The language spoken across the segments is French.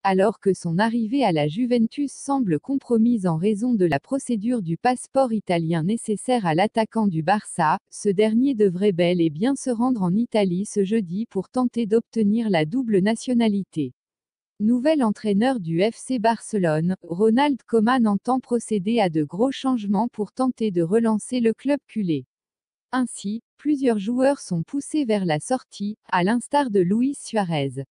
Alors que son arrivée à la Juventus semble compromise en raison de la procédure du passeport italien nécessaire à l'attaquant du Barça, ce dernier devrait bel et bien se rendre en Italie ce jeudi pour tenter d'obtenir la double nationalité. Nouvel entraîneur du FC Barcelone, Ronald Koeman entend procéder à de gros changements pour tenter de relancer le club culé. Ainsi, plusieurs joueurs sont poussés vers la sortie, à l'instar de Luis Suarez.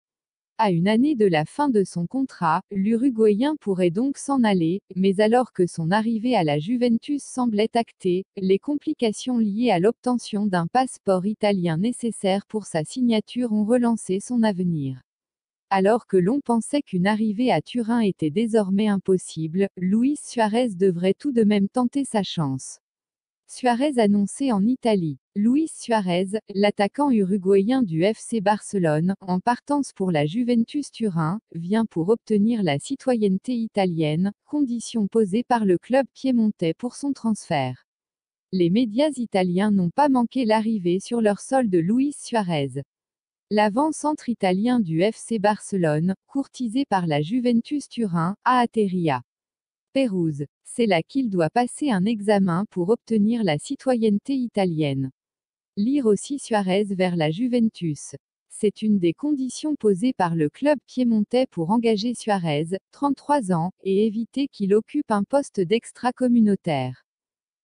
À une année de la fin de son contrat, l'Uruguayen pourrait donc s'en aller, mais alors que son arrivée à la Juventus semblait actée, les complications liées à l'obtention d'un passeport italien nécessaire pour sa signature ont relancé son avenir. Alors que l'on pensait qu'une arrivée à Turin était désormais impossible, Luis Suarez devrait tout de même tenter sa chance. Suarez annoncé en Italie. Luis Suarez, l'attaquant uruguayen du FC Barcelone, en partance pour la Juventus Turin, vient pour obtenir la citoyenneté italienne, condition posée par le club piémontais pour son transfert. Les médias italiens n'ont pas manqué l'arrivée sur leur sol de Luis Suarez. L'avant-centre italien du FC Barcelone, courtisé par la Juventus Turin, a atterri à Pérouse. C'est là qu'il doit passer un examen pour obtenir la citoyenneté italienne. Lire aussi Suarez vers la Juventus. C'est une des conditions posées par le club piémontais pour engager Suarez, 33 ans, et éviter qu'il occupe un poste d'extra-communautaire.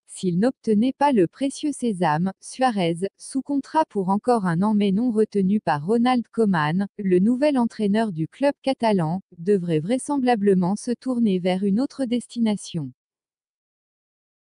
S'il n'obtenait pas le précieux sésame, Suarez, sous contrat pour encore un an mais non retenu par Ronald Koeman, le nouvel entraîneur du club catalan, devrait vraisemblablement se tourner vers une autre destination.